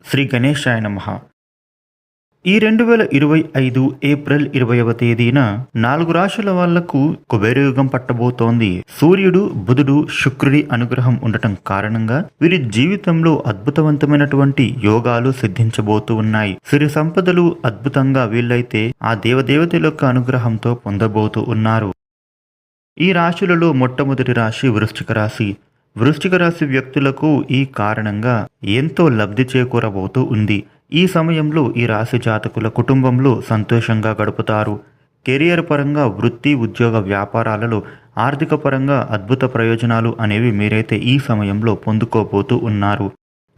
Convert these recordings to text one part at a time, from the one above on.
శ్రీ గణేశాయ నమః. ఈ 2025 ఏప్రిల్ 20వ తేదీన 4 రాశుల వాళ్లకు కుబేరయుగం పట్టబోతోంది. సూర్యుడు, బుధుడు, శుక్రుడి అనుగ్రహం ఉండటం కారణంగా వీరి జీవితంలో అద్భుతవంతమైనటువంటి యోగాలు సిద్ధించబోతూ ఉన్నాయి. సిరి సంపదలు అద్భుతంగా వీళ్ళైతే ఆ దేవదేవతల యొక్క అనుగ్రహంతో పొందబోతూ ఉన్నారు. ఈ రాశులలో మొట్టమొదటి రాశి వృశ్చిక రాశి. వృశ్చిక రాశి వ్యక్తులకు ఈ కారణంగా ఎంతో లబ్ధి చేకూరబోతూ ఉంది. ఈ సమయంలో ఈ రాశి జాతకుల కుటుంబంలో సంతోషంగా గడుపుతారు. కెరియర్ పరంగా, వృత్తి, ఉద్యోగ, వ్యాపారాలలో ఆర్థిక పరంగా అద్భుత ప్రయోజనాలు అనేవి మీరైతే ఈ సమయంలో పొందుకోబోతూ ఉన్నారు.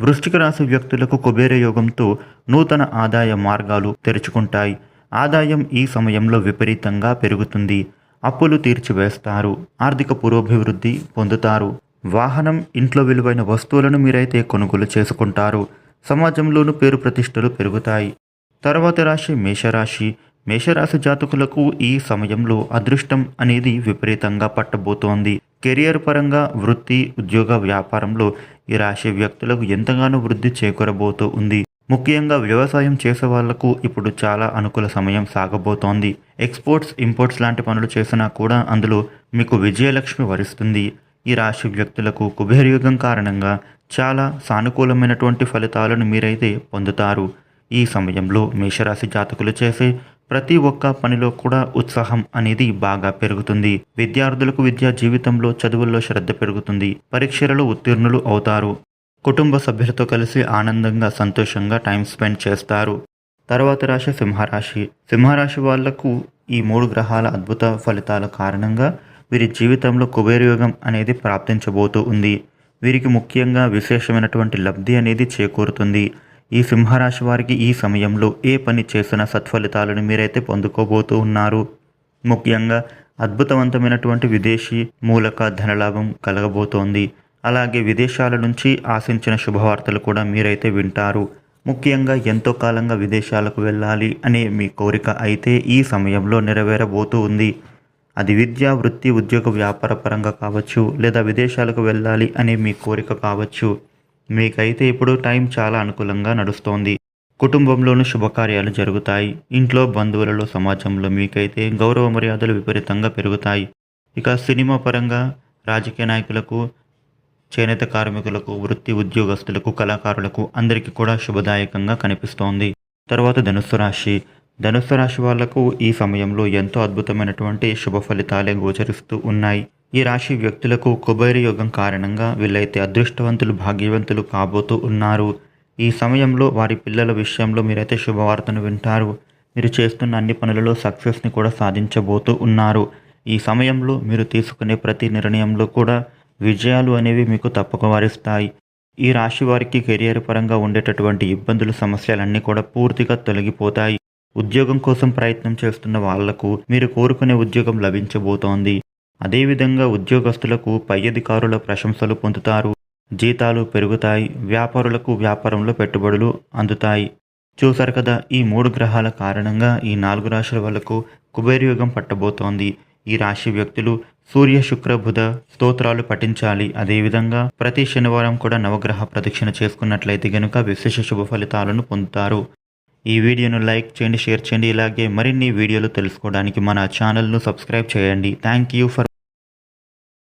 వృశ్చిక రాశి వ్యక్తులకు కుబేర యోగంతో నూతన ఆదాయ మార్గాలు తెరుచుకుంటాయి. ఆదాయం ఈ సమయంలో విపరీతంగా పెరుగుతుంది. అప్పులు తీర్చివేస్తారు. ఆర్థిక పురోభివృద్ధి పొందుతారు. వాహనం, ఇంట్లో విలువైన వస్తువులను మీరైతే కొనుగోలు చేసుకుంటారు. సమాజంలోనూ పేరు ప్రతిష్టలు పెరుగుతాయి. తర్వాత రాశి మేషరాశి. మేషరాశి జాతకులకు ఈ సమయంలో అదృష్టం అనేది విపరీతంగా పట్టబోతోంది. కెరియర్ పరంగా, వృత్తి, ఉద్యోగ, వ్యాపారంలో ఈ రాశి వ్యక్తులకు ఎంతగానో వృద్ధి చేకూరబోతూ ఉంది. ముఖ్యంగా వ్యవసాయం చేసే వాళ్లకు ఇప్పుడు చాలా అనుకూల సమయం సాగబోతోంది. ఎక్స్పోర్ట్స్, ఇంపోర్ట్స్ లాంటి పనులు చేసినా కూడా అందులో మీకు విజయలక్ష్మి వరిస్తుంది. ఈ రాశి వ్యక్తులకు కుబేరయుగం కారణంగా చాలా సానుకూలమైనటువంటి ఫలితాలను మీరైతే పొందుతారు. ఈ సమయంలో మేషరాశి జాతకులు చేసే ప్రతి ఒక్క పనిలో కూడా ఉత్సాహం అనేది బాగా పెరుగుతుంది. విద్యార్థులకు విద్యా జీవితంలో చదువుల్లో శ్రద్ధ పెరుగుతుంది. పరీక్షలలో ఉత్తీర్ణులు అవుతారు. కుటుంబ సభ్యులతో కలిసి ఆనందంగా, సంతోషంగా టైం స్పెండ్ చేస్తారు. తర్వాత రాశి సింహరాశి. సింహరాశి వాళ్లకు ఈ 3 గ్రహాల అద్భుత ఫలితాల కారణంగా వీరి జీవితంలో కుబేరయోగం అనేది ప్రాప్తించబోతూ ఉంది. వీరికి ముఖ్యంగా విశేషమైనటువంటి లబ్ధి అనేది చేకూరుతుంది. ఈ సింహరాశి వారికి ఈ సమయంలో ఏ పని చేసినా సత్ఫలితాలను మీరైతే పొందుకోబోతూ ఉన్నారు. ముఖ్యంగా అద్భుతవంతమైనటువంటి విదేశీ మూలక ధనలాభం కలగబోతోంది. అలాగే విదేశాల నుంచి ఆశించిన శుభవార్తలు కూడా మీరైతే వింటారు. ముఖ్యంగా ఎంతో కాలంగా విదేశాలకు వెళ్ళాలి అనే మీ కోరిక అయితే ఈ సమయంలో నెరవేరబోతూ ఉంది. అది విద్య, వృత్తి, ఉద్యోగ, వ్యాపార పరంగా కావచ్చు, లేదా విదేశాలకు వెళ్ళాలి అనే మీ కోరిక కావచ్చు. మీకైతే ఇప్పుడు టైం చాలా అనుకూలంగా నడుస్తోంది. కుటుంబంలోనూ శుభకార్యాలు జరుగుతాయి. ఇంట్లో, బంధువులలో, సమాజంలో మీకైతే గౌరవ మర్యాదలు విపరీతంగా పెరుగుతాయి. ఇక సినిమా పరంగా రాజకీయ నాయకులకు, చేనేత కార్మికులకు, వృత్తి ఉద్యోగస్తులకు, కళాకారులకు అందరికీ కూడా శుభదాయకంగా కనిపిస్తోంది. తర్వాత ధనుస్సు రాశి. ధనుస్సు రాశి వాళ్లకు ఈ సమయంలో ఎంతో అద్భుతమైనటువంటి శుభ ఫలితాలే గోచరిస్తూ ఉన్నాయి. ఈ రాశి వ్యక్తులకు కుబేర యోగం కారణంగా వీళ్ళైతే అదృష్టవంతులు, భాగ్యవంతులు కాబోతూ ఉన్నారు. ఈ సమయంలో వారి పిల్లల విషయంలో మీరైతే శుభవార్తను వింటారు. మీరు చేస్తున్న అన్ని పనులలో సక్సెస్ని కూడా సాధించబోతూ ఉన్నారు. ఈ సమయంలో మీరు తీసుకునే ప్రతి నిర్ణయంలో కూడా విజయాలు అనేవి మీకు తప్పక వరిస్తాయి. ఈ రాశి వారికి కెరియర్ పరంగా ఉండేటటువంటి ఇబ్బందులు, సమస్యలన్నీ కూడా పూర్తిగా తొలగిపోతాయి. ఉద్యోగం కోసం ప్రయత్నం చేస్తున్న వాళ్లకు మీరు కోరుకునే ఉద్యోగం లభించబోతోంది. అదేవిధంగా ఉద్యోగస్తులకు పై అధికారుల ప్రశంసలు పొందుతారు. జీతాలు పెరుగుతాయి. వ్యాపారులకు వ్యాపారంలో పెట్టుబడులు అందుతాయి. చూశారు కదా, ఈ 3 గ్రహాల కారణంగా ఈ 4 రాశుల వాళ్లకు కుబేరయోగం పట్టబోతోంది. ఈ రాశి వ్యక్తులు సూర్య, శుక్ర, బుధ స్తోత్రాలు పఠించాలి. అదేవిధంగా ప్రతి శనివారం కూడా నవగ్రహ ప్రదక్షిణ చేసుకున్నట్లయితే గనుక విశేష శుభ ఫలితాలను పొందుతారు. ఈ వీడియోను లైక్ చేయండి, షేర్ చేయండి. ఇలాగే మరిన్ని వీడియోలు తెలుసుకోవడానికి మన ఛానల్ను సబ్స్క్రైబ్ చేయండి. Thank you for